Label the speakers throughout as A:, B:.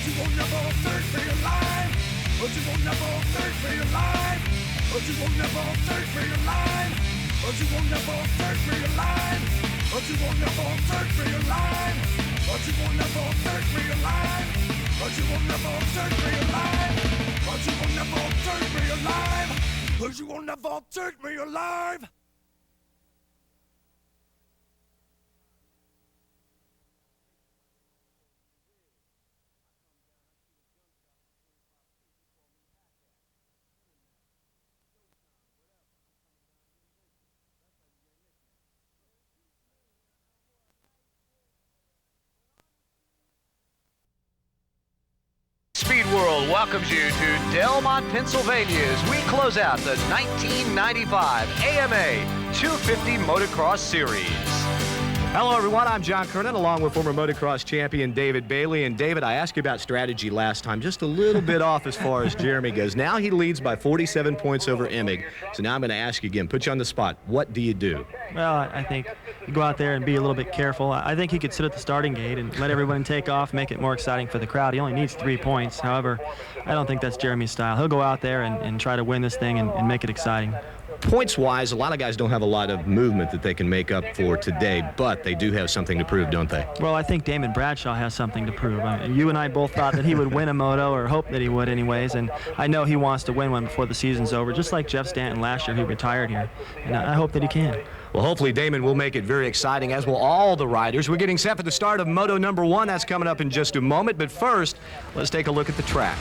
A: but you will never search for your life. But you will never search for your life. But you will never search for your life. But you will never search for your life. But you will never search for your life. But you will never search for your life. But you will never search for your life. But you will never search for your life. But you will never search for your life.
B: Speed World welcomes you to Delmont, Pennsylvania as we close out the 1995 AMA 250 Motocross Series.
C: Hello, everyone. I'm John Kernan, along with former motocross champion David Bailey. And, David, I asked you about strategy last time, just a little bit off as far as Jeremy goes. Now he leads by 47 points over Emig. So now I'm going to ask you again, put you on the spot. What do you do?
D: Well, I think you go out there and be a little bit careful. I think he could sit at the starting gate and let everyone take off, make it more exciting for the crowd. He only needs 3 points. However, I don't think that's Jeremy's style. He'll go out there and try to win this thing and make it exciting.
C: Points-wise, a lot of guys don't have a lot of movement that they can make up for today, but they do have something to prove, don't they?
D: Well, I think Damon Bradshaw has something to prove. I mean, you and I both thought that he would win a moto, or hope that he would anyways, and I know he wants to win one before the season's over, just like Jeff Stanton last year, who retired here, and I hope that he can.
C: Well, hopefully Damon will make it very exciting, as will all the riders. We're getting set for the start of Moto number 1. That's coming up in just a moment, but first, let's take a look at the track.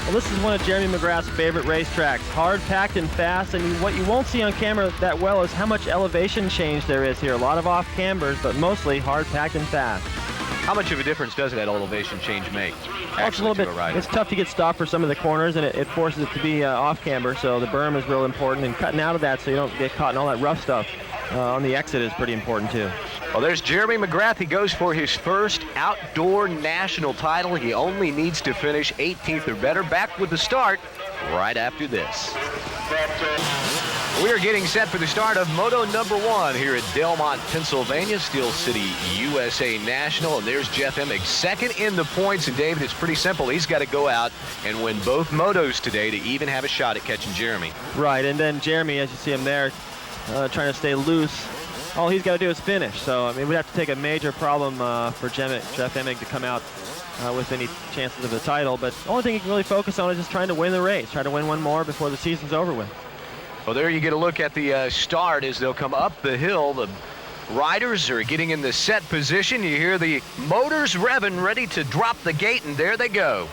E: Well, this is one of Jeremy McGrath's favorite racetracks. Hard packed and fast, and what you won't see on camera that well is how much elevation change there is here. A lot of off cambers, but mostly hard packed and fast.
B: How much of a difference does that elevation change make?
E: Well, it's a little bit. It's tough to get stopped for some of the corners, and it forces it to be off camber. So the berm is real important, and cutting out of that so you don't get caught in all that rough stuff on the exit is pretty important too.
B: Well, there's Jeremy McGrath. He goes for his first outdoor national title. He only needs to finish 18th or better. Back with the start right after this. We are getting set for the start of Moto number 1 here at Delmont, Pennsylvania, Steel City USA National. And there's Jeff Emig, second in the points. And David, it's pretty simple. He's got to go out and win both motos today to even have a shot at catching Jeremy.
E: Right, and then Jeremy, as you see him there, trying to stay loose. All he's got to do is finish. So, I mean, we'd have to take a major problem for Jeff Emig to come out with any chances of the title. But the only thing he can really focus on is just trying to win the race, try to win one more before the season's over with.
B: Well, there you get a look at the start as they'll come up the hill. The riders are getting in the set position. You hear the motors revving, ready to drop the gate, and there they go.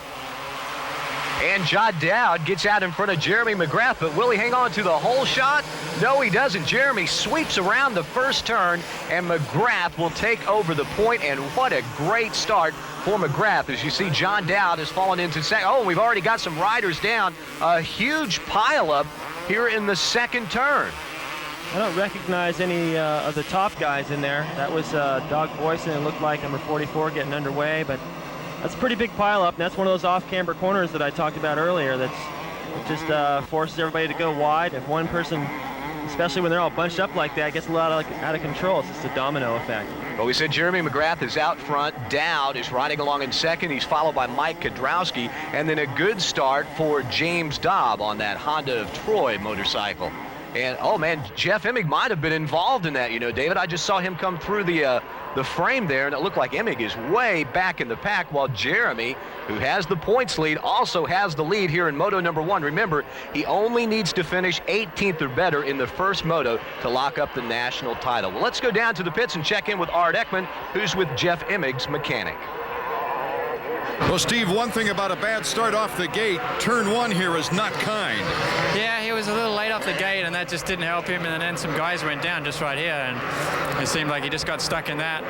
B: And John Dowd gets out in front of Jeremy McGrath, but will he hang on to the whole shot? No, he doesn't. Jeremy sweeps around the first turn, and McGrath will take over the point, and what a great start for McGrath. As you see, John Dowd has fallen into second. Oh, we've already got some riders down. A huge pileup here in the second turn.
E: I don't recognize any of the top guys in there. That was Doug Boyson. It looked like number 44 getting underway, but that's a pretty big pileup, and that's one of those off-camber corners that I talked about earlier that just forces everybody to go wide. If one person, especially when they're all bunched up like that, gets a lot out of control, it's just a domino effect.
B: Well, we said Jeremy McGrath is out front. Dowd is riding along in second. He's followed by Mike Kodrowski, and then a good start for James Dobb on that Honda of Troy motorcycle. And, oh, man, Jeff Emig might have been involved in that, you know, David. I just saw him come through the frame there, and it looked like Emig is way back in the pack, while Jeremy, who has the points lead, also has the lead here in Moto number 1. Remember, he only needs to finish 18th or better in the first moto to lock up the national title. Well, let's go down to the pits and check in with Art Ekman, who's with Jeff Emig's mechanic.
F: Well, Steve, one thing about a bad start off the gate, turn 1 here is not kind.
G: Yeah, he was a little late off the gate, and that just didn't help him. And then some guys went down just right here, and it seemed like he just got stuck in that.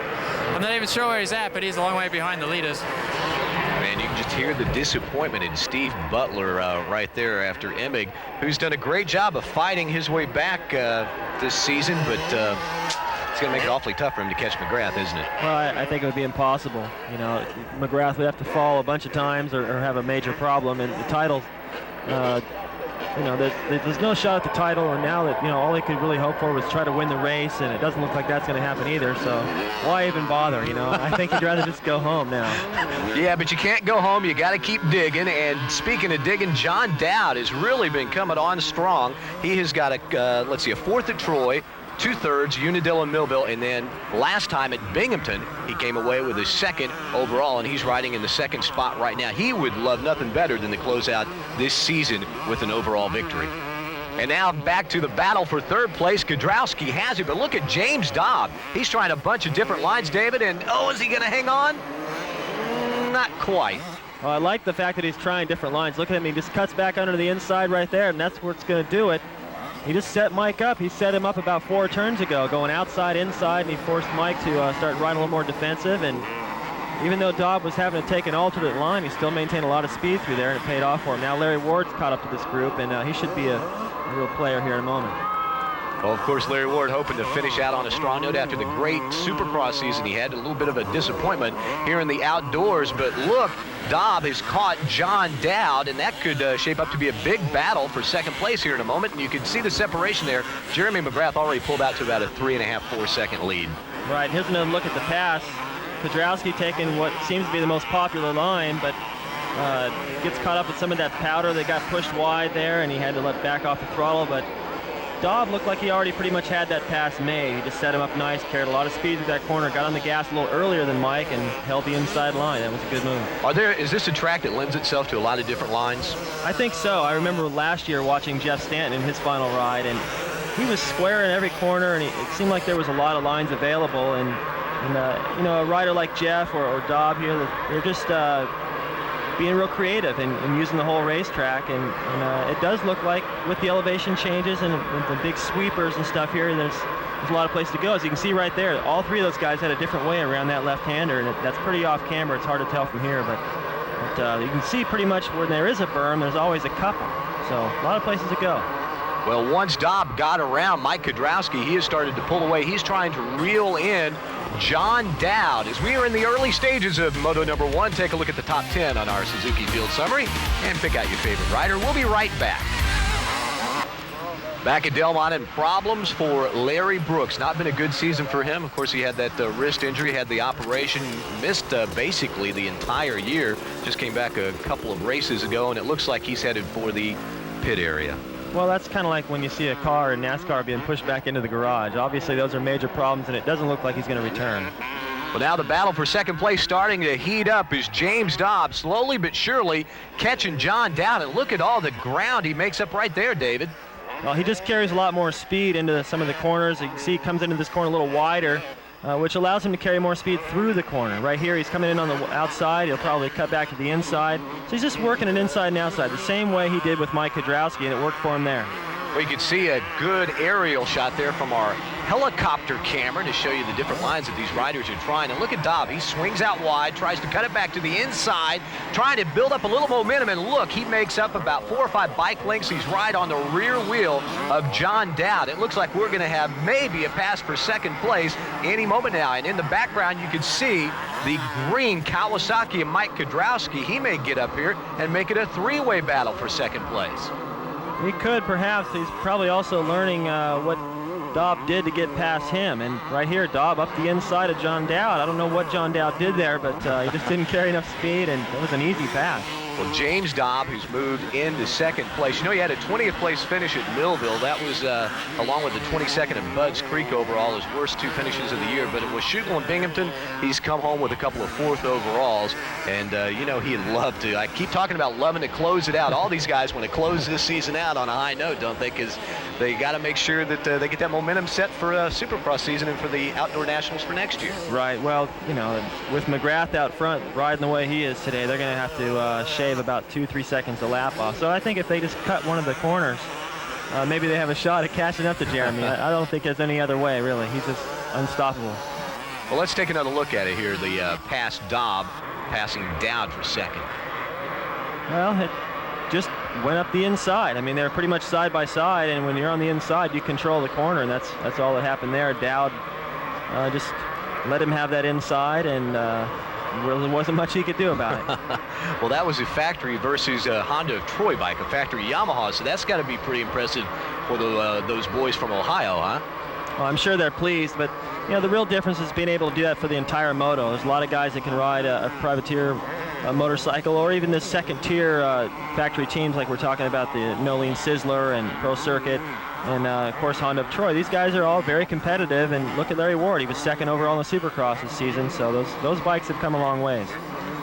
G: I'm not even sure where he's at, but he's a long way behind the leaders.
B: Man, you can just hear the disappointment in Steve Butler right there after Emig, who's done a great job of fighting his way back this season, but it's going to make it awfully tough for him to catch McGrath, isn't it?
E: Well, I think it would be impossible. You know, McGrath would have to fall a bunch of times or have a major problem, and the title you know, there's no shot at the title, and now that, you know, all they could really hope for was try to win the race, and it doesn't look like that's going to happen either, so why even bother, you know? I think he'd rather just go home now.
B: Yeah, but you can't go home. You got to keep digging, and speaking of digging, John Dowd has really been coming on strong. He has got a, let's see, a 4th at Troy, 2/3 Unadilla and Millville, and then last time at Binghamton, he came away with his 2nd overall, and he's riding in the 2nd spot right now. He would love nothing better than to close out this season with an overall victory. And now back to the battle for 3rd place. Kiedrowski has it, but look at James Dobb. He's trying a bunch of different lines, David, and oh, is he going to hang on? Not quite.
E: Well, I like the fact that he's trying different lines. Look at him, he just cuts back under the inside right there, and that's what's going to do it. He just set Mike up. He set him up about 4 turns ago, going outside, inside, and he forced Mike to start riding a little more defensive. And even though Dobb was having to take an alternate line, he still maintained a lot of speed through there, and it paid off for him. Now Larry Ward's caught up to this group, and he should be a real player here in a moment.
B: Well, of course, Larry Ward hoping to finish out on a strong note after the great Supercross season he had. A little bit of a disappointment here in the outdoors, but look, Dobb has caught John Dowd, and that could shape up to be a big battle for 2nd place here in a moment. And you can see the separation there. Jeremy McGrath already pulled out to about a 3.5, 4-second lead.
E: Right, here's another look at the pass. Kiedrowski taking what seems to be the most popular line, but gets caught up with some of that powder that got pushed wide there, and he had to let back off the throttle. But Dobb looked like he already pretty much had that pass made. He just set him up nice, carried a lot of speed through that corner, got on the gas a little earlier than Mike, and held the inside line. That was a good move.
B: Is this a track that lends itself to a lot of different lines?
E: I think so. I remember last year watching Jeff Stanton in his final ride, and he was square in every corner, and it seemed like there was a lot of lines available. And you know, a rider like Jeff or Dobb here, they're just being real creative and using the whole racetrack, and it does look like with the elevation changes and the big sweepers and stuff here, there's a lot of place to go. As you can see right there, all 3 of those guys had a different way around that left-hander, and that's pretty off camera. It's hard to tell from here, but you can see pretty much where there is a berm, there's always a couple. So a lot of places to go.
B: Well, once Dobb got around Mike Kiedrowski, he has started to pull away. He's trying to reel in John Dowd. As we are in the early stages of Moto number 1, take a look at the top 10 on our Suzuki Field Summary and pick out your favorite rider. We'll be right back. Back at Delmont, and problems for Larry Brooks. Not been a good season for him. Of course, he had that wrist injury, had the operation, missed basically the entire year. Just came back a couple of races ago, and it looks like he's headed for the pit area.
E: Well, that's kind of like when you see a car in NASCAR being pushed back into the garage. Obviously, those are major problems, and it doesn't look like he's going to return.
B: Well, now the battle for 2nd place starting to heat up as James Dobb slowly but surely catching John Dowd. And look at all the ground he makes up right there, David.
E: Well, he just carries a lot more speed into some of the corners. You can see he comes into this corner a little wider, which allows him to carry more speed through the corner. Right here, he's coming in on the outside. He'll probably cut back to the inside. So he's just working an inside and outside, the same way he did with Mike Kiedrowski, and it worked for him there.
B: We could see a good aerial shot there from our helicopter camera to show you the different lines that these riders are trying. And look at Dobb. He swings out wide, tries to cut it back to the inside, trying to build up a little momentum. And look, he makes up about 4 or 5 bike lengths. He's right on the rear wheel of John Dowd. It looks like we're going to have maybe a pass for 2nd place any moment now. And in the background, you can see the green Kawasaki and Mike Kiedrowski. He may get up here and make it a 3-way battle for 2nd place.
E: He could, perhaps. He's probably also learning what Dobb did to get past him. And right here, Dobb up the inside of John Dowd. I don't know what John Dowd did there, but he just didn't carry enough speed, and it was an easy pass.
B: Well, James Dobb, who's moved into 2nd place. You know, he had a 20th place finish at Millville. That was along with the 22nd at Budds Creek overall, his worst 2 finishes of the year. But it was Schugle and Binghamton. He's come home with a couple of 4th overalls. And, you know, he'd love to. I keep talking about loving to close it out. All these guys want to close this season out on a high note, don't they? Because they got to make sure that they get that momentum set for Supercross season and for the Outdoor Nationals for next year.
E: Right. Well, you know, with McGrath out front riding the way he is today, they're going to have to shave about 2-3 seconds a lap off. So I think if they just cut one of the corners, maybe they have a shot at catching up to Jeremy. I don't think there's any other way, really. He's just unstoppable.
B: Well, let's take another look at it here. The pass Dobb passing Dowd for 2nd.
E: Well, it just went up the inside. I mean, they're pretty much side by side, and when you're on the inside, you control the corner, and that's all that happened there. Dowd just let him have that inside, and really wasn't much he could do about it.
B: Well, that was a factory versus a Honda of Troy bike, a factory Yamaha, so that's got to be pretty impressive for those boys from Ohio, huh?
E: Well, I'm sure they're pleased, but the real difference is being able to do that for the entire moto. There's a lot of guys that can ride a privateer motorcycle, or even this second-tier factory teams like we're talking about, the Nolene Sizzler and Pro Circuit, and of course Honda of Troy. These guys are all very competitive, and look at Larry Ward. He was second overall in the Supercross this season, so those bikes have come a long ways.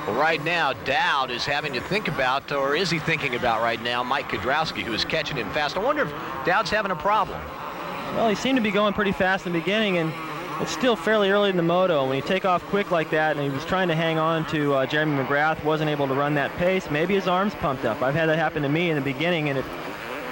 B: Well, right now, Dowd is having to think about, or is he thinking about right now, Mike Kudrowski, who is catching him fast. I wonder if Dowd's having a problem.
E: Well, he seemed to be going pretty fast in the beginning, and it's still fairly early in the moto. When you take off quick like that, and he was trying to hang on to Jeremy McGrath, wasn't able to run that pace, maybe his arm's pumped up. I've had that happen to me in the beginning, and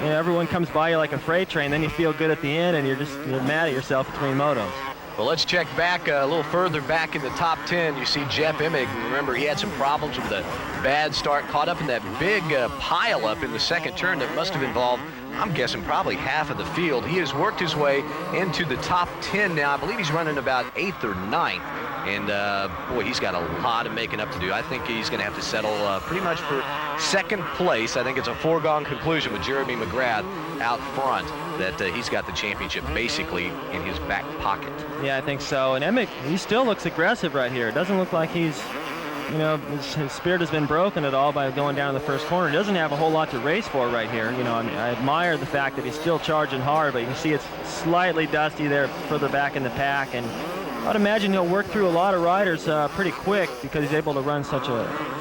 E: everyone comes by you like a freight train, then you feel good at the end, and you're mad at yourself between motos.
B: Well, let's check back a little further back in the top 10. You see Jeff Emig. Remember, he had some problems with a bad start, caught up in that big pile up in the second turn that must have involved, I'm guessing, probably half of the field. He has worked his way into the top 10 now. I believe he's running about 8th or 9th. And, boy, he's got a lot of making up to do. I think he's going to have to settle pretty much for second place. I think it's a foregone conclusion with Jeremy McGrath out front that he's got the championship basically in his back pocket.
E: Yeah, I think so. And Emig, he still looks aggressive right here. It doesn't look like he's, his spirit has been broken at all by going down in the first corner. He doesn't have a whole lot to race for right here. I admire the fact that he's still charging hard, but you can see it's slightly dusty there further back in the pack. And I'd imagine he'll work through a lot of riders pretty quick because he's able to run such a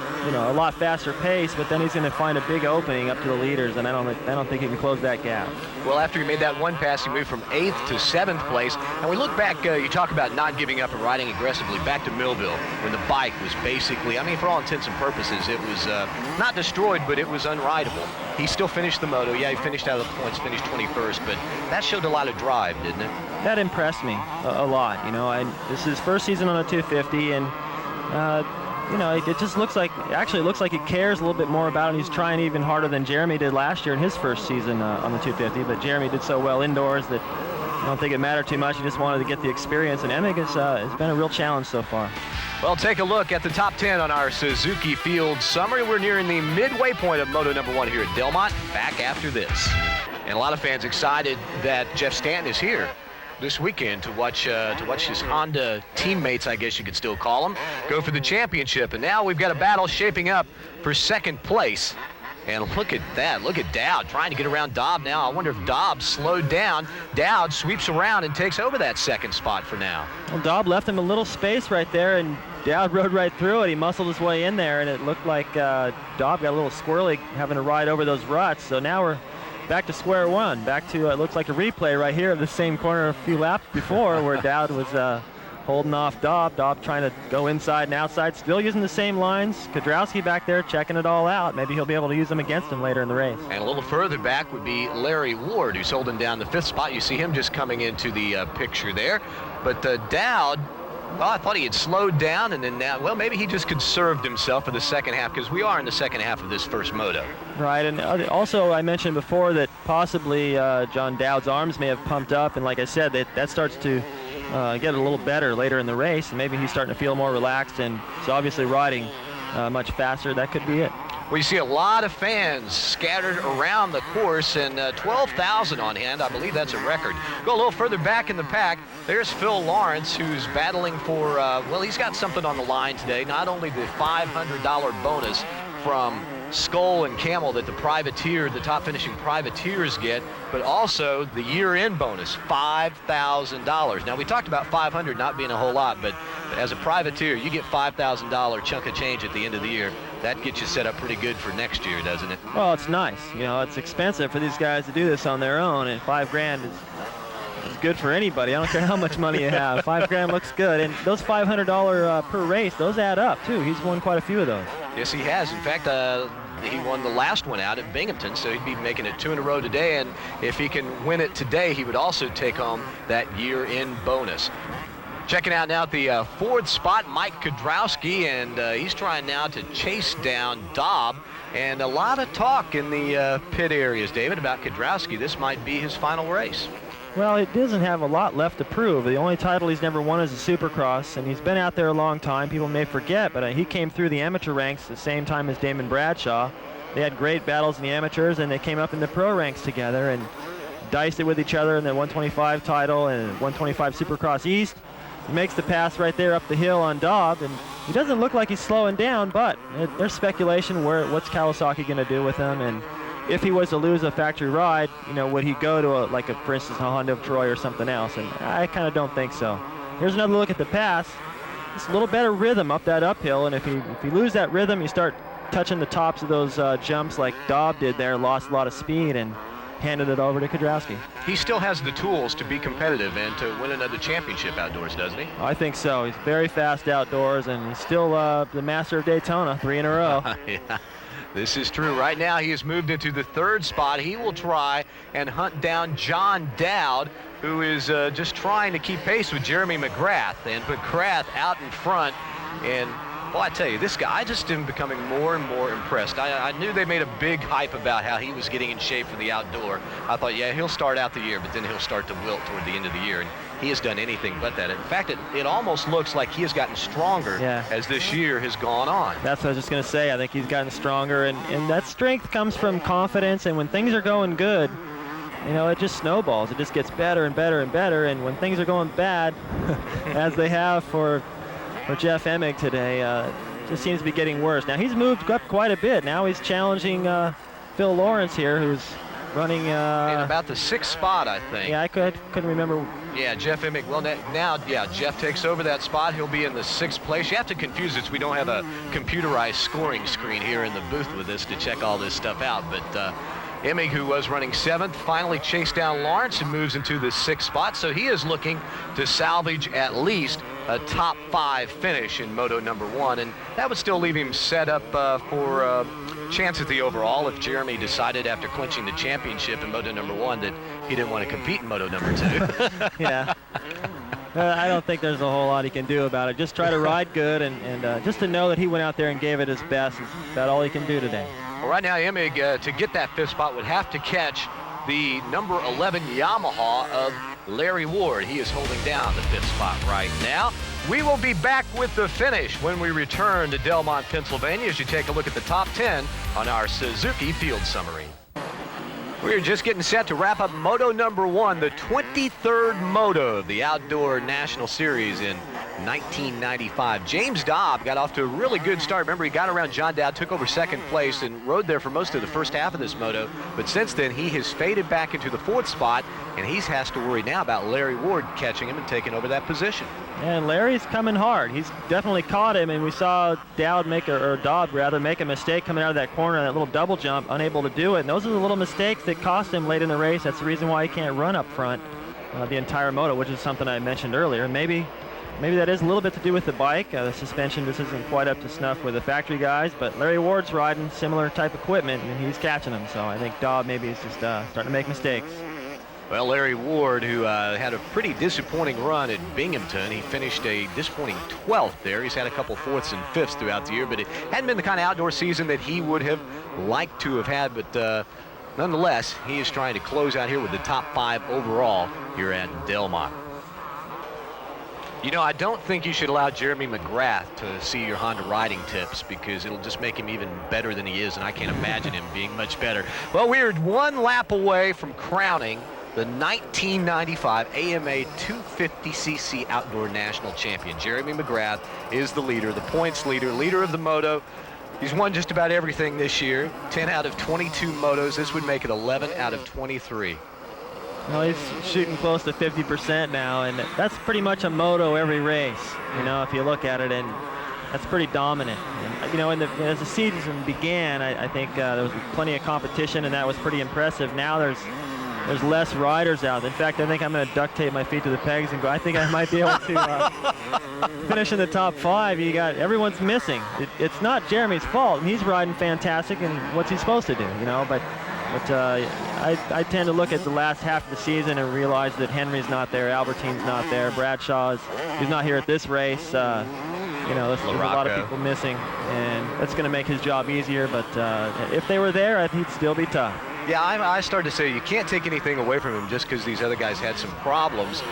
E: lot faster pace, but then he's going to find a big opening up to the leaders, and I don't think he can close that gap.
B: Well, after he made that one pass, he moved from 8th to 7th place. And we look back, you talk about not giving up and riding aggressively, back to Millville, when the bike was basically, for all intents and purposes, it was not destroyed, but it was unrideable. He still finished the moto. Yeah, he finished out of the points, finished 21st, but that showed a lot of drive, didn't it?
E: That impressed me a lot. This is his first season on a 250, and it just looks like he cares a little bit more about it. He's trying even harder than Jeremy did last year in his first season on the 250, but Jeremy did so well indoors that I don't think it mattered too much. He just wanted to get the experience, and Emig has been a real challenge so far.
B: Well, take a look at the top 10 on our Suzuki Field summary. We're nearing the midway point of Moto number 1 here at Delmont. Back after this. And a lot of fans excited that Jeff Stanton is here this weekend to watch his Honda teammates, I guess you could still call them, go for the championship. And now we've got a battle shaping up for second place. And look at that. Look at Dowd trying to get around Dobb now. I wonder if Dobb slowed down. Dowd sweeps around and takes over that second spot for now.
E: Well, Dobb left him a little space right there, and Dowd rode right through it. He muscled his way in there, and it looked like Dobb got a little squirrely having to ride over those ruts. So now we're back to square one. Back to, it looks like a replay right here of the same corner a few laps before where Dowd was holding off Dobb. Dobb trying to go inside and outside, still using the same lines. Kudrowski back there checking it all out. Maybe he'll be able to use them against him later in the race.
B: And a little further back would be Larry Ward, who's holding down the 5th spot. You see him just coming into the picture there. But Dowd, well, I thought he had slowed down, and then now, well, maybe he just conserved himself for the second half, because we are in the second half of this first moto.
E: Right, and also I mentioned before that possibly John Dowd's arms may have pumped up, and like I said, that starts to get a little better later in the race, and maybe he's starting to feel more relaxed, and he's obviously riding much faster. That could be it.
B: Well, you see a lot of fans scattered around the course, and 12,000 on hand. I believe that's a record. Go a little further back in the pack. There's Phil Lawrence, who's battling for, well, he's got something on the line today. Not only the $500 bonus from Skull and Camel that the top finishing privateers get, but also the year-end bonus, $5,000. Now, we talked about $500 not being a whole lot, but as a privateer, you get $5,000 chunk of change at the end of the year. That gets you set up pretty good for next year, doesn't it?
E: Well, it's nice. It's expensive for these guys to do this on their own, and $5 grand is good for anybody. I don't care how much money you have. $5 grand looks good, and those $500 per race, those add up too. He's won quite a few of those.
B: Yes, he has. In fact, he won the last one out at Binghamton, so he'd be making it 2 in a row today, and if he can win it today, he would also take home that year-end bonus. Checking out now at the 4th spot, Mike Kudrowski, and he's trying now to chase down Dobb. And a lot of talk in the pit areas, David, about Kudrowski. This might be his final race.
E: Well, it doesn't have a lot left to prove. The only title he's never won is the Supercross, and he's been out there a long time. People may forget, but he came through the amateur ranks the same time as Damon Bradshaw. They had great battles in the amateurs, and they came up in the pro ranks together and diced it with each other in the 125 title and 125 Supercross East. He makes the pass right there up the hill on Dobb, and he doesn't look like he's slowing down, but there's speculation what's Kawasaki going to do with him, and if he was to lose a factory ride, would he go to for instance, a Honda of Troy or something else? And I kind of don't think so. Here's another look at the pass. It's a little better rhythm up that uphill, and if you lose that rhythm, you start touching the tops of those jumps like Dobb did there, lost a lot of speed and handed it over to Kiedrowski.
B: He still has the tools to be competitive and to win another championship outdoors, doesn't he?
E: I think so. He's very fast outdoors, and he's still the master of Daytona, 3 in a row.
B: Yeah. This is true. Right now, he has moved into the 3rd spot. He will try and hunt down John Dowd, who is just trying to keep pace with Jeremy McGrath. And McGrath out in front. And, well, I tell you, this guy, I just am becoming more and more impressed. I knew they made a big hype about how he was getting in shape for the outdoor. I thought, yeah, he'll start out the year, but then he'll start to wilt toward the end of the year. And he has done anything but that. In fact, it almost looks like he has gotten stronger as this year has gone on.
E: That's what I was just going to say. I think he's gotten stronger, and that strength comes from confidence, and when things are going good, it just snowballs. It just gets better and better and better, and when things are going bad, as they have for Jeff Emig today, just seems to be getting worse. Now, he's moved up quite a bit. Now he's challenging Phil Lawrence here, who's running in
B: about the 6th spot, I think.
E: Yeah, I couldn't remember.
B: Yeah, Jeff Emig. Well, now, Jeff takes over that spot. He'll be in the 6th place. You have to confuse it. We don't have a computerized scoring screen here in the booth with us to check all this stuff out. But Emig, who was running 7th, finally chased down Lawrence and moves into the 6th spot. So he is looking to salvage at least a top 5 finish in Moto number 1, and that would still leave him set up for chance at the overall if Jeremy decided after clinching the championship in Moto number 1 that he didn't want to compete in Moto number 2.
E: Yeah. I don't think there's a whole lot he can do about it. Just try to ride good, and just to know that he went out there and gave it his best is about all he can do today.
B: Well, right now, Emig, to get that 5th spot, would have to catch the number 11 Yamaha of Larry Ward. He is holding down the 5th spot right now. We will be back with the finish when we return to Delmont, Pennsylvania, as you take a look at the top 10 on our Suzuki Field Summary. We're just getting set to wrap up Moto number 1, the 23rd Moto of the Outdoor National Series in 1995. James Dobb got off to a really good start. Remember, he got around John Dowd, took over 2nd place, and rode there for most of the first half of this moto. But since then, he has faded back into the 4th spot, and he has to worry now about Larry Ward catching him and taking over that position.
E: And Larry's coming hard. He's definitely caught him, and we saw Dobb make a mistake coming out of that corner, that little double jump, unable to do it. And those are the little mistakes that cost him late in the race. That's the reason why he can't run up front the entire moto, which is something I mentioned earlier. Maybe that is a little bit to do with the bike. The suspension just isn't quite up to snuff with the factory guys, but Larry Ward's riding similar type equipment, and he's catching them. So I think Dobb maybe is just starting to make mistakes.
B: Well, Larry Ward, who had a pretty disappointing run at Binghamton, he finished a disappointing 12th there. He's had a couple 4ths and 5ths throughout the year, but it hadn't been the kind of outdoor season that he would have liked to have had. But nonetheless, he is trying to close out here with the top 5 overall here at Delmont. I don't think you should allow Jeremy McGrath to see your Honda riding tips, because it'll just make him even better than he is, and I can't imagine him being much better. Well, we're 1 lap away from crowning the 1995 AMA 250cc Outdoor National Champion. Jeremy McGrath is the leader, the points leader of the moto. He's won just about everything this year, 10 out of 22 motos. This would make it 11 out of 23.
E: Well, he's shooting close to 50% now, and that's pretty much a moto every race, if you look at it, and that's pretty dominant. And, as the season began, I think there was plenty of competition, and that was pretty impressive. Now there's less riders out. In fact, I think I'm going to duct tape my feet to the pegs and go. I think I might be able to finish in the top 5. Everyone's missing. It's not Jeremy's fault, and he's riding fantastic, and what's he supposed to do, But I tend to look at the last half of the season and realize that Henry's not there, Albertine's not there, Bradshaw he's not here at this race. There's a lot of people missing, and that's going to make his job easier. But if they were there, I think he'd still be tough.
B: Yeah, I started to say you can't take anything away from him just because these other guys had some problems.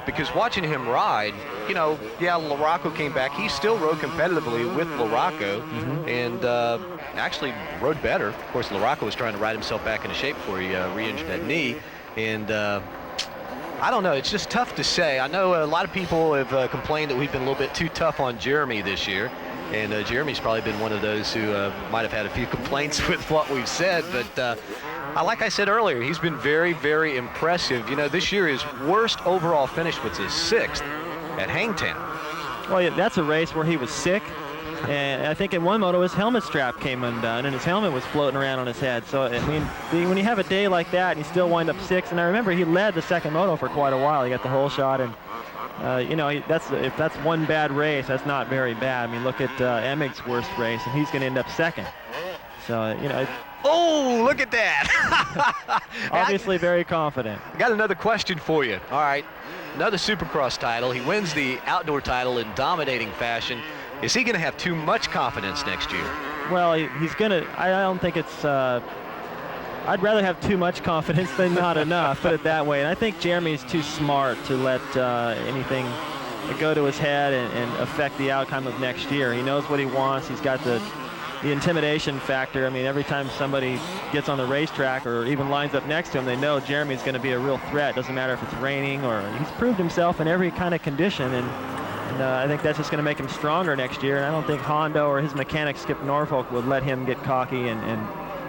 B: Because watching him ride, you know, yeah, LaRocco came back. He still rode competitively with LaRocco and actually rode better. Of course, LaRocco was trying to ride himself back into shape before he re-injured that knee. And I don't know. It's just tough to say. I know a lot of people have complained that we've been a little bit too tough on Jeremy this year. And Jeremy's probably been one of those who might have had a few complaints with what we've said. But like I said earlier, he's been very, very impressive. You know, this year his worst overall finish was his 6th at Hangtown.
E: Well, yeah, that's a race where he was sick. And I think in one moto his helmet strap came undone and his helmet was floating around on his head. So, I mean, when you have a day like that and you still wind up 6th, and I remember he led the 2nd moto for quite a while. He got the whole shot, and you know, if that's one bad race, that's not very bad. I mean, look at Emmig's worst race, and he's going to end up 2nd. So, you know.
B: Oh, look at that.
E: Obviously very confident.
B: I got another question for you. All right, another Supercross title. He wins the outdoor title in dominating fashion. Is he going to have too much confidence next year?
E: Well, he's going to. I don't think it's. I'd rather have too much confidence than not enough, put it that way. And I think Jeremy's too smart to let anything go to his head and affect the outcome of next year. He knows what he wants. He's got the intimidation factor. I mean, every time somebody gets on the racetrack or even lines up next to him, they know Jeremy's going to be a real threat. Doesn't matter if it's raining or he's proved himself in every kind of condition. And I think that's just going to make him stronger next year. And I don't think Hondo or his mechanic, Skip Norfolk, would let him get cocky and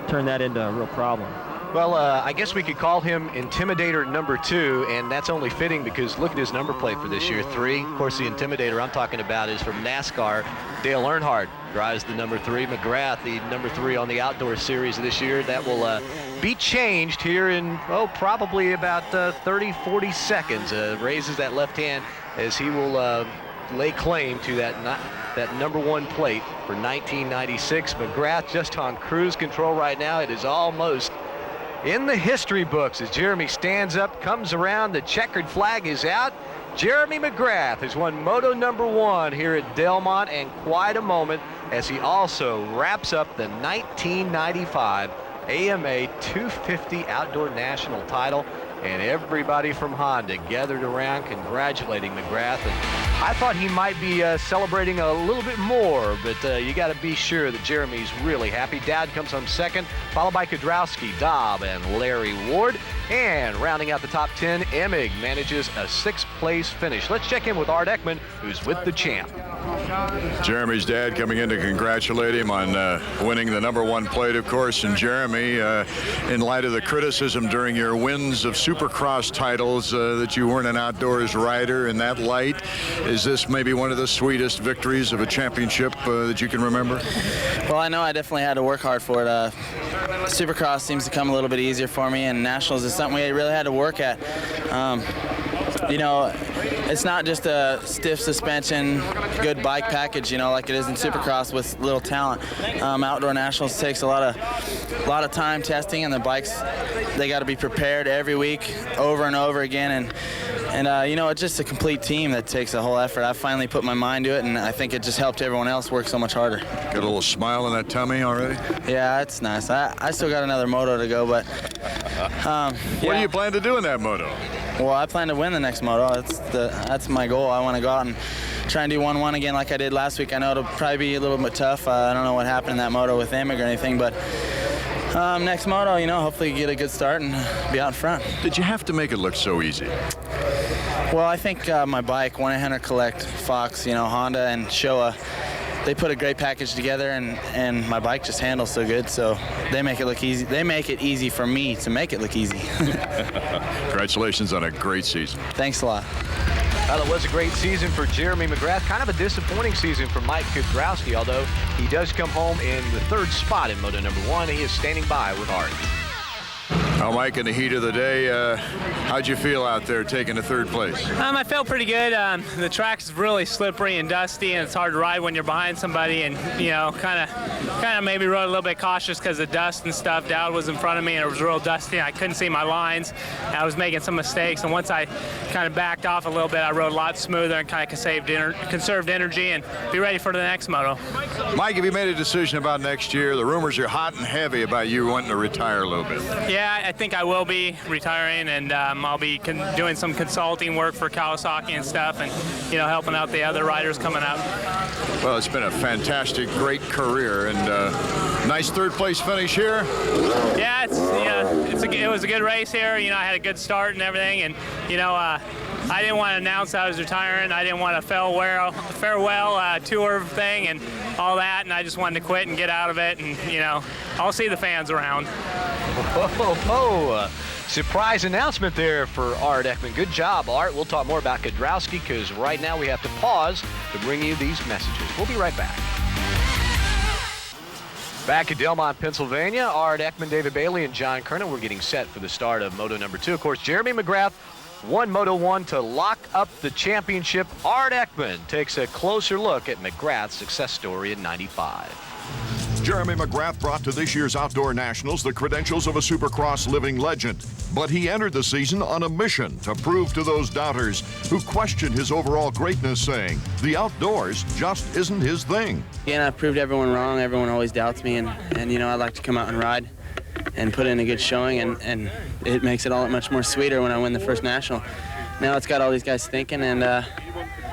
E: turn that into a real problem.
B: Well, I guess we could call him Intimidator number 2, and that's only fitting because look at his number plate for this year, 3. Of course, the Intimidator I'm talking about is from NASCAR. Dale Earnhardt drives the number 3. McGrath, the number 3 on the outdoor series this year. That will be changed here in, probably about 30, 40 seconds. Raises that left hand as he will lay claim to that number 1 plate for 1996. McGrath just on cruise control right now. It is almost in the history books as Jeremy stands up, comes around, the checkered flag is out. Jeremy McGrath has won Moto number 1 here at Delmont, and quite a moment as he also wraps up the 1995 AMA 250 Outdoor National title. And everybody from Honda gathered around congratulating McGrath. And I thought he might be celebrating a little bit more, but you got to be sure that Jeremy's really happy. Dowd comes home 2nd, followed by Kudrowski, Dobb, and Larry Ward. And rounding out the top 10, Emig manages a 6th place finish. Let's check in with Art Ekman, who's with the champ.
F: Jeremy's dad coming in to congratulate him on winning the number 1 plate, of course. And Jeremy, in light of the criticism during your wins of Supercross titles that you weren't an outdoors rider in that light, is this maybe one of the sweetest victories of a championship that you can remember?
H: Well, I know I definitely had to work hard for it. Supercross seems to come a little bit easier for me, and Nationals is something we really had to work at. You know, it's not just a stiff suspension, good bike package, you know, like it is in Supercross with little talent. Outdoor Nationals takes a lot of time testing, and the bikes, they got to be prepared every week over and over again. And you know, it's just a complete team that takes a whole effort. I finally put my mind to it, and I think it just helped everyone else work so much harder.
F: Got a little smile on that tummy already?
H: Yeah, it's nice. I still got another moto to go, but
F: what do you plan to do in that moto?
H: Well, I plan to win the next moto. That's my goal. I want to go out and try and do 1-1 again like I did last week. I know it'll probably be a little bit tough. I don't know what happened in that moto with Emig or anything, but next moto, you know, hopefully get a good start and be out in front.
F: Did you have to make it look so easy?
H: Well, I think my bike, 1-800 Collect, Fox, you know, Honda and Showa, they put a great package together, and my bike just handles so good, so they make it look easy. They make it easy for me to make it look easy.
F: Congratulations on a great season.
H: Thanks a lot.
B: Well, it was a great season for Jeremy McGrath. Kind of a disappointing season for Mike Kudrowski, although he does come home in the 3rd spot in Moto number 1. He is standing by with Art.
F: Well, Mike, in the heat of the day, how'd you feel out there taking the third place?
I: I felt pretty good. The track's really slippery and dusty, and it's hard to ride when you're behind somebody. And kind of maybe rode a little bit cautious because of dust and stuff. Dowd was in front of me, and it was real dusty. And I couldn't see my lines. And I was making some mistakes. And once I kind of backed off a little bit, I rode a lot smoother and kind of conserved energy and be ready for the next moto.
F: Mike, have you made a decision about next year? The rumors are hot and heavy about you wanting to retire a little bit.
I: Yeah, I think I will be retiring, and I'll be doing some consulting work for Kawasaki and stuff, and helping out the other riders coming up.
F: Well, it's been a fantastic, great career, and nice third place finish here.
I: Yeah, it was a good race here. I had a good start and everything, and I didn't want to announce I was retiring. I didn't want a farewell tour thing and all that, and I just wanted to quit and get out of it, and I'll see the fans around.
B: Surprise announcement there for Art Ekman. Good job, Art. We'll talk more about Kiedrowski because right now we have to pause to bring you these messages. We'll be right back. Back at Delmont, Pennsylvania, Art Ekman, David Bailey, and John Kernan. We're getting set for the start of Moto number 2. Of course, Jeremy McGrath won Moto 1 to lock up the championship. Art Ekman takes a closer look at McGrath's success story in '95.
J: Jeremy McGrath brought to this year's Outdoor Nationals the credentials of a Supercross living legend. But he entered the season on a mission to prove to those doubters who questioned his overall greatness, saying the outdoors just isn't his thing.
H: Yeah, and I've proved everyone wrong. Everyone always doubts me, and I like to come out and ride and put in a good showing, and it makes it all that much more sweeter when I win the first national. Now it's got all these guys thinking, and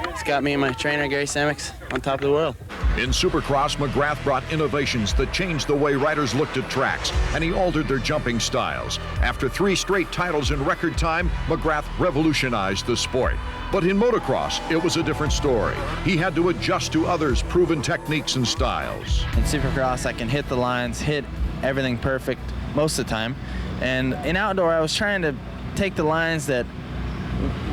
H: it's got me and my trainer, Gary Semix, on top of the world.
J: In Supercross, McGrath brought innovations that changed the way riders looked at tracks, and he altered their jumping styles. After 3 straight titles in record time, McGrath revolutionized the sport. But in motocross, it was a different story. He had to adjust to others' proven techniques and styles.
H: In Supercross, I can hit the lines, hit everything perfect most of the time. And in outdoor, I was trying to take the lines that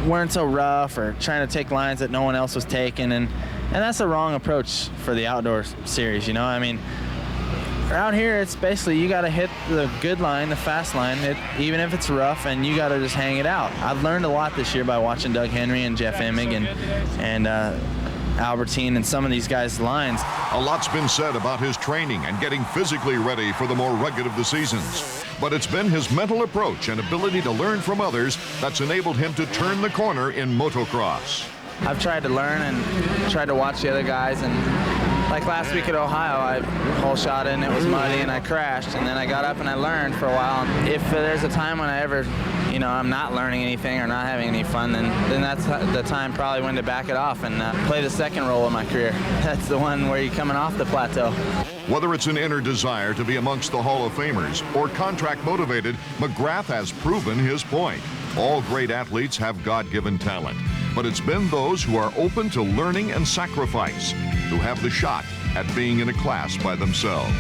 H: weren't so rough, or trying to take lines that no one else was taking, and that's the wrong approach for the outdoor series. Out here, it's basically you got to hit the good line, the fast line, even if it's rough, and you got to just hang it out. I've learned a lot this year by watching Doug Henry and Jeff Emig and Albertine and some of these guys' lines.
J: A lot's been said about his training and getting physically ready for the more rugged of the seasons. But it's been his mental approach and ability to learn from others that's enabled him to turn the corner in motocross.
H: I've tried to learn and tried to watch the other guys, and like last week at Ohio, I hole shot and it was muddy and I crashed, and then I got up and I learned for a while. If there's a time when I ever, I'm not learning anything or not having any fun, then that's the time probably when to back it off and play the second role of my career. That's the one where you're coming off the plateau.
J: Whether it's an inner desire to be amongst the Hall of Famers or contract motivated, McGrath has proven his point. All great athletes have God-given talent, but it's been those who are open to learning and sacrifice who have the shot at being in a class by themselves.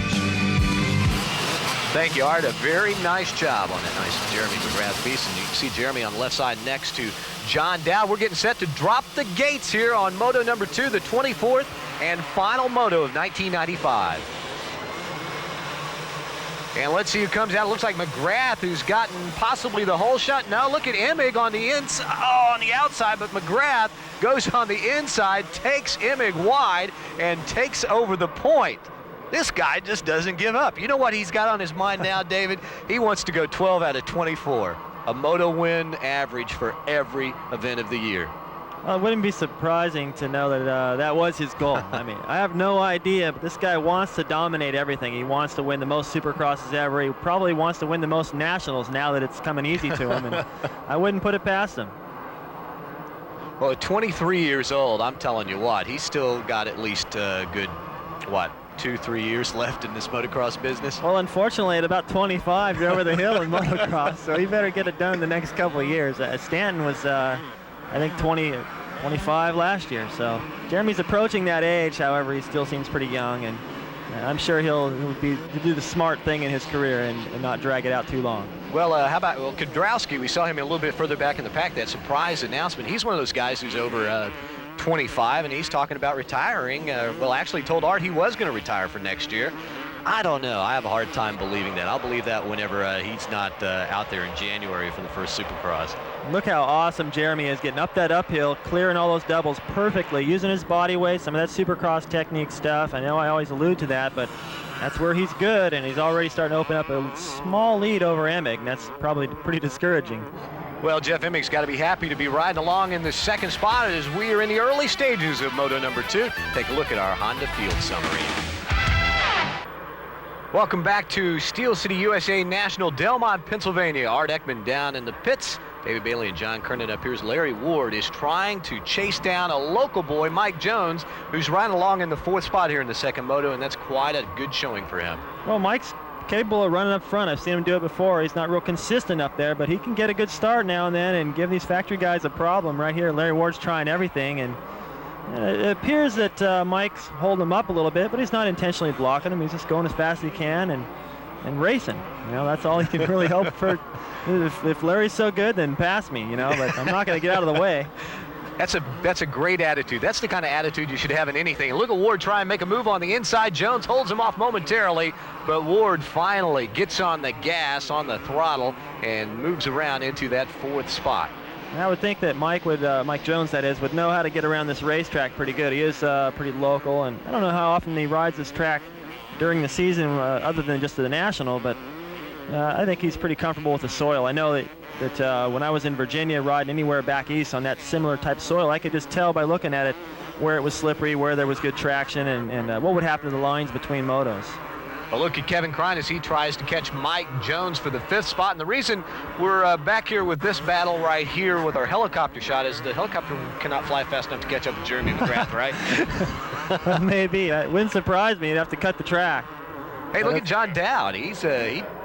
B: Thank you, Art. A very nice job on that nice Jeremy McGrath piece. And you can see Jeremy on the left side next to John Dowd. We're getting set to drop the gates here on Moto number 2, the 24th and final Moto of 1995. And let's see who comes out. It looks like McGrath, who's gotten possibly the whole shot. Now look at Emig on the on the outside, but McGrath goes on the inside, takes Emig wide, and takes over the point. This guy just doesn't give up. You know what he's got on his mind now, David? He wants to go 12 out of 24. A Moto win average for every event of the year.
D: Well, it wouldn't be surprising to know that that was his goal. I mean, I have no idea, but this guy wants to dominate everything. He wants to win the most Supercrosses ever. He probably wants to win the most Nationals now that it's coming easy to him, and I wouldn't put it past him.
B: Well, at 23 years old, I'm telling you what, he's still got at least a good, 2-3 years left in this motocross business?
D: Well, unfortunately, at about 25, you're over the hill in motocross, so he better get it done the next couple of years. Stanton was, I think, 25 last year, so Jeremy's approaching that age. However, he still seems pretty young, and I'm sure he'll do the smart thing in his career and not drag it out too long.
B: Well, how about Kiedrowski? We saw him a little bit further back in the pack, that surprise announcement. He's one of those guys who's over 25, and he's talking about retiring. Well, actually told Art he was going to retire for next year. I don't know. I have a hard time believing that. I'll believe that whenever he's not out there in January for the first Supercross.
E: Look how awesome Jeremy is getting up that uphill, clearing all those doubles perfectly, using his body weight, some of that Supercross technique stuff. I know I always allude to that, but that's where he's good, and he's already starting to open up a small lead over Emig, and that's probably pretty discouraging.
B: Well, Jeff Emig's got to be happy to be riding along in the second spot as we are in the early stages of Moto number 2. Take a look at our Honda field summary. Welcome back to Steel City USA National, Delmont, Pennsylvania. Art Ekman down in the pits. David Bailey and John Kernan up here. Larry Ward is trying to chase down a local boy, Mike Jones, who's riding along in the 4th spot here in the second moto, and that's quite a good showing for him.
E: Well, Mike's capable of running up front. I've seen him do it before. He's not real consistent up there, but he can get a good start now and then and give these factory guys a problem. Right here, Larry Ward's trying everything, and it appears that Mike's holding him up a little bit, but he's not intentionally blocking him. He's just going as fast as he can and racing. You know, that's all he can really hope for. If Larry's so good, then pass me, you know, but I'm not going to get out of the way.
B: That's a great attitude. That's the kind of attitude you should have in anything. Look at Ward try and make a move on the inside. Jones holds him off momentarily, but Ward finally gets on the gas, on the throttle, and moves around into that 4th spot.
E: I would think that Mike Jones, that is, would know how to get around this racetrack pretty good. He is pretty local, and I don't know how often he rides this track during the season other than just the National, but I think he's pretty comfortable with the soil. I know that when I was in Virginia riding anywhere back east on that similar type soil, I could just tell by looking at it where it was slippery, where there was good traction, and what would happen to the lines between motos.
B: Well, look at Kevin Krein as he tries to catch Mike Jones for the 5th spot. And the reason we're back here with this battle right here with our helicopter shot is the helicopter cannot fly fast enough to catch up with Jeremy McGrath, right?
E: Maybe. It wouldn't surprise me. You'd have to cut the track.
B: Hey, look at John Dowd. He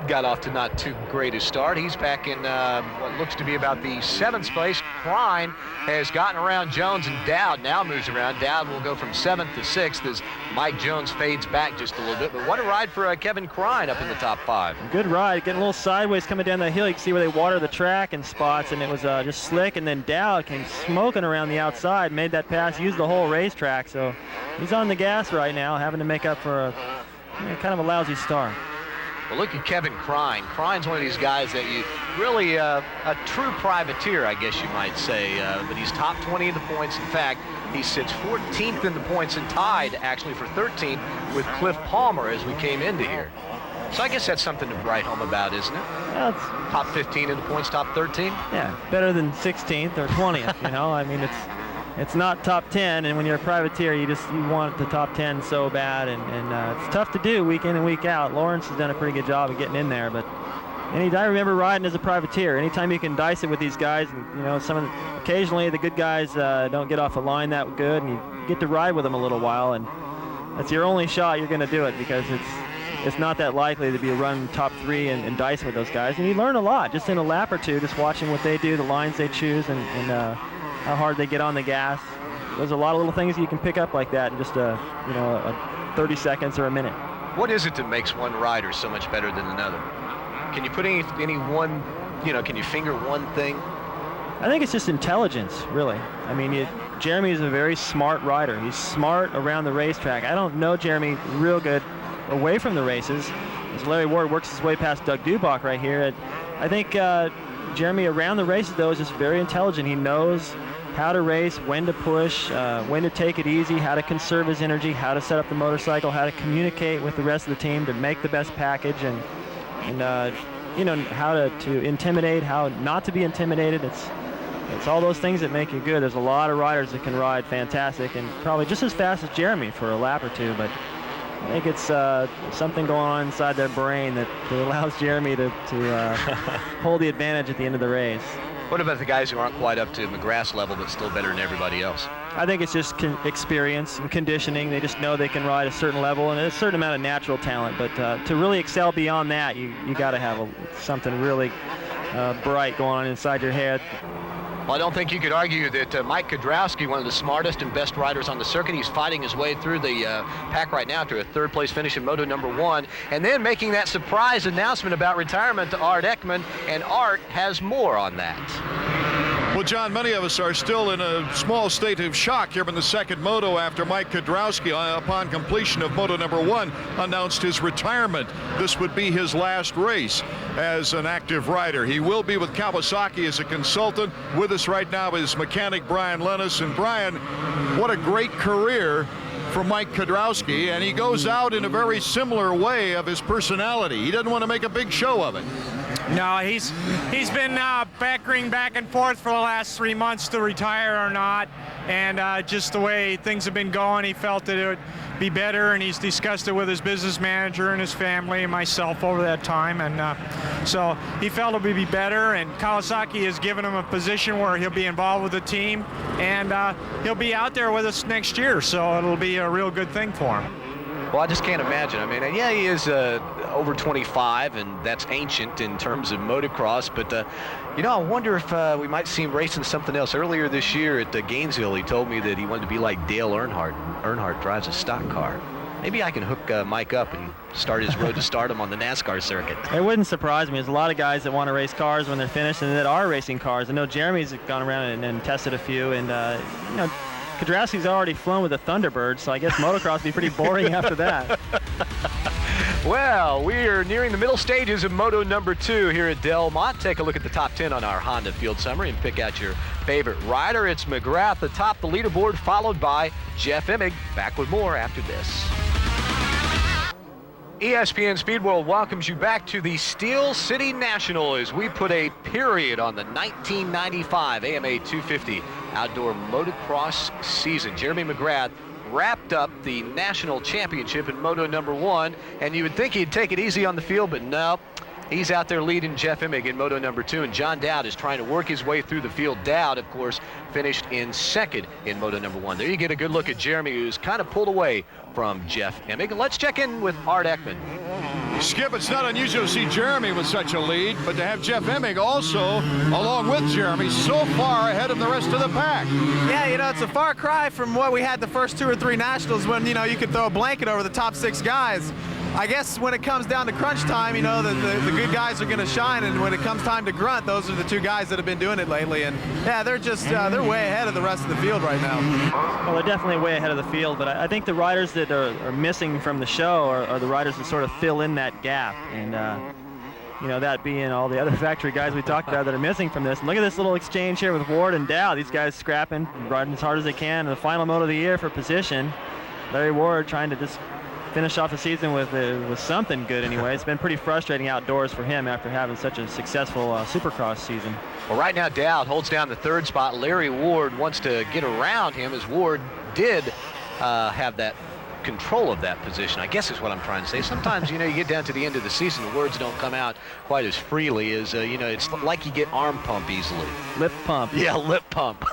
B: got off to not too great a start. He's back in what looks to be about the 7th place. Krein has gotten around Jones, and Dowd now moves around. Dowd will go from 7th to 6th as Mike Jones fades back just a little bit. But what a ride for Kevin Krein up in the top 5.
E: Good ride. Getting a little sideways coming down the hill. You can see where they water the track in spots, and it was just slick. And then Dowd came smoking around the outside, made that pass, used the whole racetrack. So he's on the gas right now, having to make up for kind of a lousy start.
B: Well, look at Kevin Krein. Krein's one of these guys that you really, a true privateer, I guess you might say, but he's top 20 in the points. In fact, he sits 14th in the points and tied actually for 13th with Cliff Palmer as we came into here. So I guess that's something to write home about, isn't it?
E: Well,
B: top 15 in the points, top 13?
E: Yeah, better than 16th or 20th, you know? I mean, it's not top 10, and when you're a privateer, you want the top 10 so bad, and it's tough to do week in and week out. Lawrence has done a pretty good job of getting in there, but I remember riding as a privateer. Anytime you can dice it with these guys, and, you know, occasionally the good guys don't get off the line that good, and you get to ride with them a little while, and that's your only shot you're going to do it, because it's not that likely to be run top 3 and dice with those guys, and you learn a lot just in a lap or two, just watching what they do, the lines they choose, and how hard they get on the gas. There's a lot of little things you can pick up like that in just a 30 seconds or a minute.
B: What is it that makes one rider so much better than another? Can you put any one, can you finger one thing?
E: I think it's just intelligence, really. I mean, Jeremy is a very smart rider. He's smart around the racetrack. I don't know Jeremy real good away from the races, as Larry Ward works his way past Doug Dubach right here. I think Jeremy around the races, though, is just very intelligent. He knows how to race, when to push, when to take it easy, how to conserve his energy, how to set up the motorcycle, how to communicate with the rest of the team to make the best package, and how to intimidate, how not to be intimidated. It's all those things that make you good. There's a lot of riders that can ride fantastic and probably just as fast as Jeremy for a lap or two, but I think it's something going on inside their brain that allows Jeremy to hold the advantage at the end of the race.
B: What about the guys who aren't quite up to McGrath's level but still better than everybody else?
E: I think it's just experience and conditioning. They just know they can ride a certain level and a certain amount of natural talent. But to really excel beyond that, you got to have something really bright going on inside your head.
B: Well, I don't think you could argue that Mike Kiedrowski, one of the smartest and best riders on the circuit, he's fighting his way through the pack right now to a 3rd place finish in Moto number 1, and then making that surprise announcement about retirement to Art Ekman, and Art has more on that.
F: Well, John, many of us are still in a small state of shock here in the second moto after Mike Kiedrowski, upon completion of moto number 1, announced his retirement. This would be his last race as an active rider. He will be with Kawasaki as a consultant. With us right now is mechanic Brian Lennis. And Brian, what a great career for Mike Kiedrowski, and he goes out in a very similar way of his personality. He doesn't want to make a big show of it.
K: No, he's been bickering back and forth for the last 3 months to retire or not, and just the way things have been going, he felt that it would be better, and he's discussed it with his business manager and his family and myself over that time, and so he felt it would be better, and Kawasaki has given him a position where he'll be involved with the team, and he'll be out there with us next year, so it'll be a real good thing for him.
B: Well, I just can't imagine. I mean, and yeah, he is over 25, and that's ancient in terms of motocross. But, you know, I wonder if we might see him racing something else. Earlier this year at Gainesville, he told me that he wanted to be like Dale Earnhardt. Earnhardt drives a stock car. Maybe I can hook Mike up and start his road to stardom on the NASCAR circuit.
D: It wouldn't surprise me. There's a lot of guys that want to race cars when they're finished and that are racing cars. I know Jeremy's gone around and tested a few, and, you know, Kiedrowski's already flown with a Thunderbird, so I guess motocross would be pretty boring after that.
B: Well, we are nearing the middle stages of Moto number 2 here at Del Monte. Take a look at the top 10 on our Honda Field Summary and pick out your favorite rider. It's McGrath atop the leaderboard, followed by Jeff Emig. Back with more after this. ESPN Speed World welcomes you back to the Steel City National as we put a period on the 1995 AMA 250 outdoor motocross season. Jeremy McGrath wrapped up the national championship in Moto number 1, and you would think he'd take it easy on the field, but no. He's out there leading Jeff Emig in Moto number 2, and John Dowd is trying to work his way through the field. Dowd, of course, finished in second in Moto number 1. There you get a good look at Jeremy, who's kind of pulled away from Jeff Emig. Let's check in with Art Ekman.
F: Skip, it's not unusual to see Jeremy with such a lead, but to have Jeff Emig also, along with Jeremy, so far ahead of the rest of the pack.
L: Yeah, you know, it's a far cry from what we had the first 2 or 3 nationals when, you know, you could throw a blanket over the top 6 guys. I guess when it comes down to crunch time, you know, the good guys are going to shine, and when it comes time to grunt, those are the 2 guys that have been doing it lately. And yeah, they're just they're way ahead of the rest of the field right now.
D: Well, they're definitely way ahead of the field, but I think the riders that are missing from the show are the riders that sort of fill in that gap, and you know, that being all the other factory guys we talked about that are missing from this. And look at this little exchange here with Ward and Dow. These guys scrapping, riding as hard as they can in the final moto of the year for position. Larry Ward trying to just finish off the season with something good anyway. It's been pretty frustrating outdoors for him after having such a successful Supercross season.
B: Well, right now Dowd holds down the 3rd spot. Larry Ward wants to get around him, as Ward did have that control of that position, I guess is what I'm trying to say. Sometimes, you know, you get down to the end of the season, the words don't come out quite as freely as, you know, it's like you get arm pump easily.
D: Lip pump.
B: Yeah, lip pump.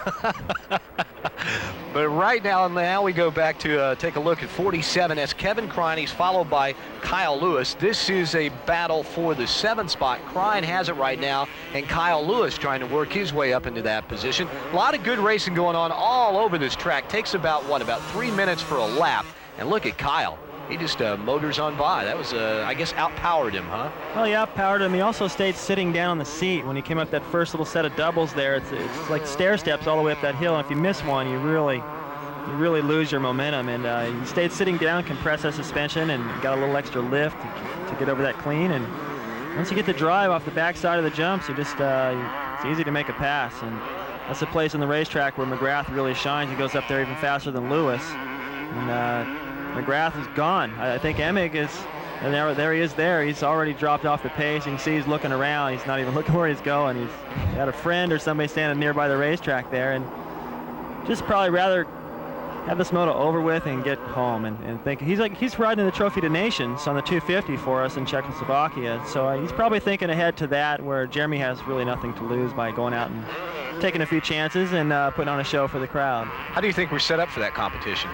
B: But right now we go back to take a look at 47. That's Kevin Krein. He's followed by Kyle Lewis. This is a battle for the 7th spot. Krein has it right now, and Kyle Lewis trying to work his way up into that position. A lot of good racing going on all over this track. Takes about 3 minutes for a lap. And look at Kyle. He just motors on by. That was, I guess, outpowered him, huh?
D: Well, he outpowered him. He also stayed sitting down on the seat when he came up that first little set of doubles there. It's like stair steps all the way up that hill, and if you miss one, you really lose your momentum. And he stayed sitting down, compressed that suspension, and got a little extra lift to get over that clean. And once you get the drive off the backside of the jumps, you just it's easy to make a pass. And that's the place on the racetrack where McGrath really shines. He goes up there even faster than Lewis. And McGrath is gone. I think Emig is, and there he is there. He's already dropped off the pace. You can see he's looking around. He's not even looking where he's going. He's got a friend or somebody standing nearby the racetrack there, and just probably rather have this moto over with and get home and think he's riding the Trophy to Nations on the 250 for us in Czechoslovakia. So he's probably thinking ahead to that, where Jeremy has really nothing to lose by going out and taking a few chances and putting on a show for the crowd.
B: How do you think we're set up for that competition?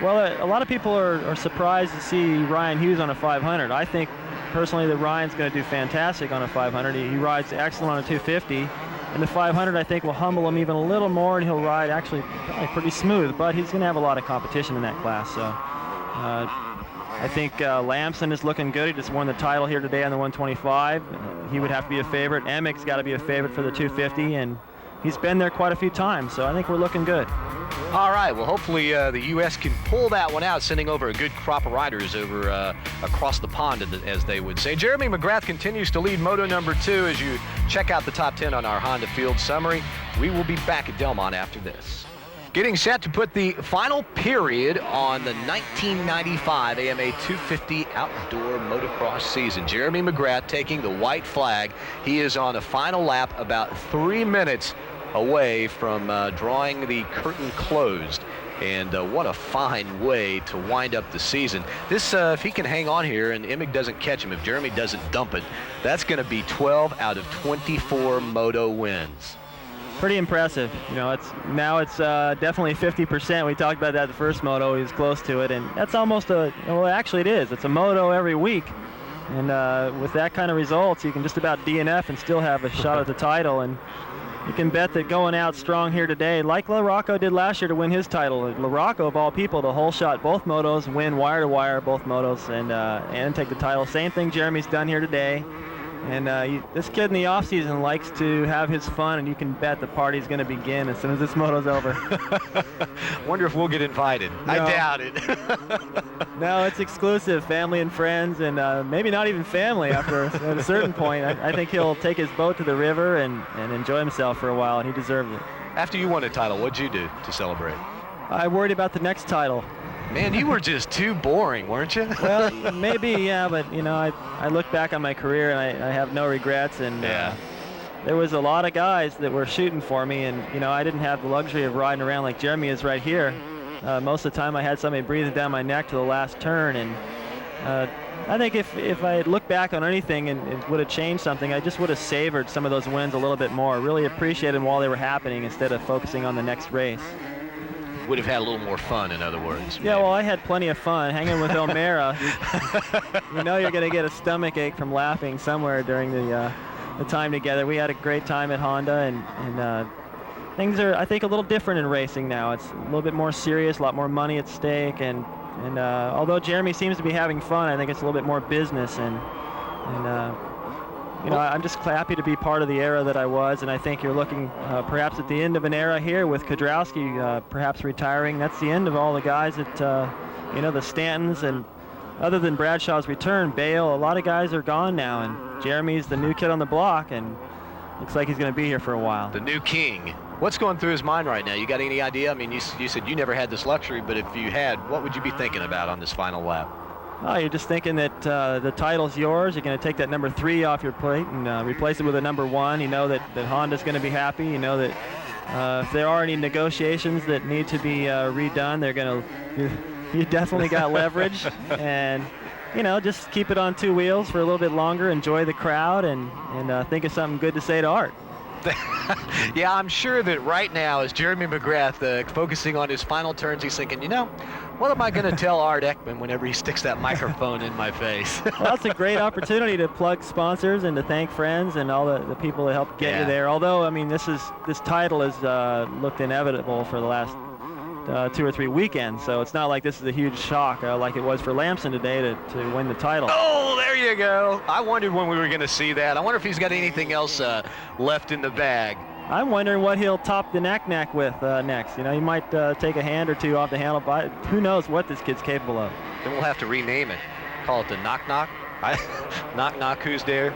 D: Well, a lot of people are surprised to see Ryan Hughes on a 500. I think personally that Ryan's going to do fantastic on a 500. He rides excellent on a 250. And the 500, I think, will humble him even a little more, and he'll ride actually probably pretty smooth. But he's going to have a lot of competition in that class. So I think Lamson is looking good. He just won the title here today on the 125. He would have to be a favorite. Emig's got to be a favorite for the 250. And he's been there quite a few times, so I think we're looking good.
B: All right, well, hopefully the U.S. can pull that one out, sending over a good crop of riders over across the pond, as they would say. Jeremy McGrath continues to lead Moto number 2 as you check out the top 10 on our Honda Field Summary. We will be back at Delmont after this. Getting set to put the final period on the 1995 AMA 250 outdoor motocross season. Jeremy McGrath taking the white flag. He is on the final lap, about 3 minutes away from drawing the curtain closed. And what a fine way to wind up the season. This, if he can hang on here and Emig doesn't catch him, if Jeremy doesn't dump it, that's going to be 12 out of 24 moto wins.
D: Pretty impressive. You know, it's definitely 50%. We talked about that the first moto. He was close to it, and that's almost well, actually it is. It's a moto every week, and with that kind of results, you can just about DNF and still have a shot at the title. And you can bet that going out strong here today, like LaRocco did last year to win his title. LaRocco, of all people, the whole shot, both motos, win wire to wire, both motos, and take the title. Same thing Jeremy's done here today. And this kid in the off-season likes to have his fun, and you can bet the party's going to begin as soon as this moto's over.
B: Wonder if we'll get invited. No. I doubt it.
D: No, it's exclusive, family and friends, and maybe not even family after at a certain point. I think he'll take his boat to the river and enjoy himself for a while, and he deserves it.
B: After you won a title, what'd you do to celebrate?
D: I worried about the next title.
B: Man, you were just too boring, weren't you?
D: Well, maybe, yeah, but, you know, I look back on my career and I have no regrets. And there was a lot of guys that were shooting for me, and, you know, I didn't have the luxury of riding around like Jeremy is right here. Most of the time I had somebody breathing down my neck to the last turn, and I think if I had looked back on anything and it would have changed something, I just would have savored some of those wins a little bit more, really appreciated them while they were happening instead of focusing on the next race.
B: Would have had a little more fun, in other words.
D: Yeah, well, I had plenty of fun hanging with O'Mara. You know you're going to get a stomach ache from laughing somewhere during the time together. We had a great time at Honda, and things are, I think, a little different in racing now. It's a little bit more serious, a lot more money at stake, and although Jeremy seems to be having fun, I think it's a little bit more business, and you know, I'm just happy to be part of the era that I was, and I think you're looking perhaps at the end of an era here with Kiedrowski perhaps retiring. That's the end of all the guys that, you know, the Stantons, and other than Bradshaw's return, Bale, a lot of guys are gone now, and Jeremy's the new kid on the block, and looks like he's going to be here for a while.
B: The new king. What's going through his mind right now? You got any idea? I mean, you said you never had this luxury, but if you had, what would you be thinking about on this final lap?
D: Oh, you're just thinking that the title's yours. You're going to take that number 3 off your plate and replace it with a number 1. You know that Honda's going to be happy. You know that if there are any negotiations that need to be redone, they're going to. You definitely got leverage, and you know, just keep it on 2 wheels for a little bit longer. Enjoy the crowd, and think of something good to say to Art.
B: Yeah, I'm sure that right now, as Jeremy McGrath focusing on his final turns, he's thinking, you know, what am I going to tell Art Ekman whenever he sticks that microphone in my face?
D: Well, that's a great opportunity to plug sponsors and to thank friends and all the people that helped get you there. Although, I mean, this title has looked inevitable for the last 2 or 3 weekends, so it's not like this is a huge shock like it was for Lamson today to win the title.
B: Oh, there you go. I wondered when we were going to see that. I wonder if he's got anything else left in the bag.
D: I'm wondering what he'll top the knack with next. You know, he might take a hand or 2 off the handle, but who knows what this kid's capable of.
B: Then we'll have to rename it. Call it the Knock Knock. Knock Knock, who's there?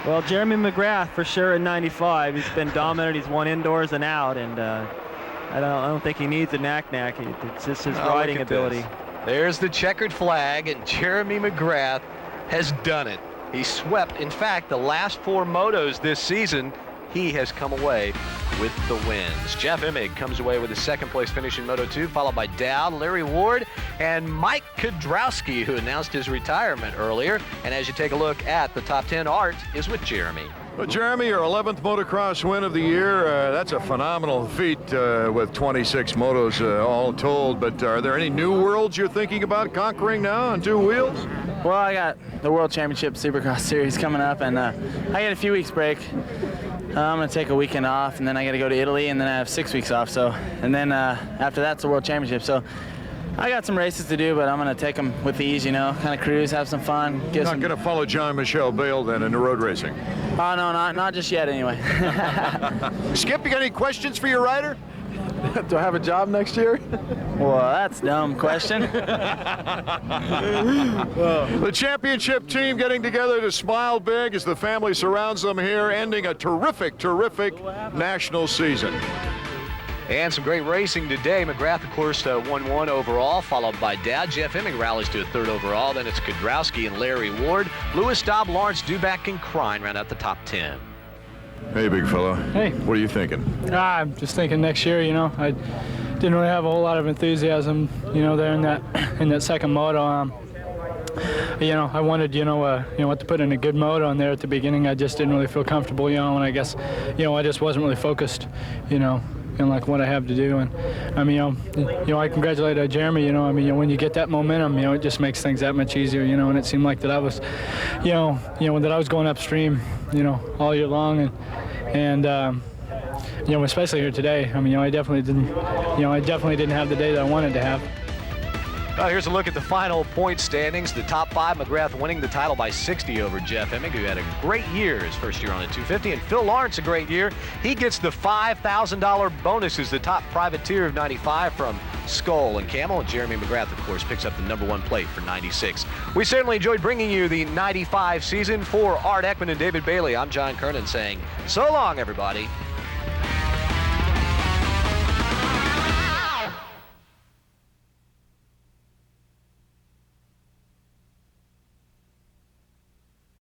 D: Well, Jeremy McGrath for sure in 95. He's been dominant. He's won indoors and out, and I don't think he needs a knack. It's just his riding ability.
B: There's the checkered flag, and Jeremy McGrath has done it. He swept. In fact, the last 4 motos this season, he has come away with the wins. Jeff Emig comes away with a 2nd place finish in Moto 2, followed by Dowd, Larry Ward, and Mike Kiedrowski, who announced his retirement earlier. And as you take a look at the top 10, Art is with Jeremy.
F: Well, Jeremy, your 11th motocross win of the year. That's a phenomenal feat with 26 motos all told. But are there any new worlds you're thinking about conquering now on 2 wheels?
H: Well, I got the World Championship Supercross Series coming up, and I get a few weeks break. I'm going to take a weekend off, and then I got to go to Italy, and then I have 6 weeks off. So, and then after that's the World Championship. So I got some races to do, but I'm going to take them with ease, you know, kind of cruise, have some fun.
F: You're not going to follow Jean-Michel Bayle then in the road racing?
H: Oh, no, not just yet anyway.
F: Skip, you got any questions for your rider?
L: Do I have a job next year?
H: Well, that's a dumb question.
F: The championship team getting together to smile big as the family surrounds them here, ending a terrific, terrific national season.
B: And some great racing today. McGrath, of course, won 1 overall, followed by Dowd. Jeff Emig rallies to a 3rd overall. Then it's Kiedrowski and Larry Ward. Lewis Dobb, Lawrence Duback, and Krein round out the top 10.
F: Hey, big fella.
M: Hey.
F: What are you thinking?
M: I'm just thinking next year, you know. I didn't really have a whole lot of enthusiasm, you know, there in that second moto. You know, I wanted, you know, to put in a good moto in there at the beginning. I just didn't really feel comfortable, you know, and I guess, you know, I just wasn't really focused, you know, in like what I have to do. And I mean, you know, I congratulate Jeremy. You know, I mean, you know, when you get that momentum, you know, it just makes things that much easier. You know, and it seemed like that I was, you know, that I was going upstream, you know, all year long, and you know, especially here today. I mean, you know, I definitely didn't have the day that I wanted to have.
B: Well, here's a look at the final point standings. The top 5, McGrath winning the title by 60 over Jeff Emig, who had a great year his first year on the 250, and Phil Lawrence a great year. He gets the $5,000 bonus as the top privateer of 95 from Skull and Camel, and Jeremy McGrath, of course, picks up the #1 plate for 96. We certainly enjoyed bringing you the 95 season. For Art Ekman and David Bailey, I'm John Kernan saying so long, everybody.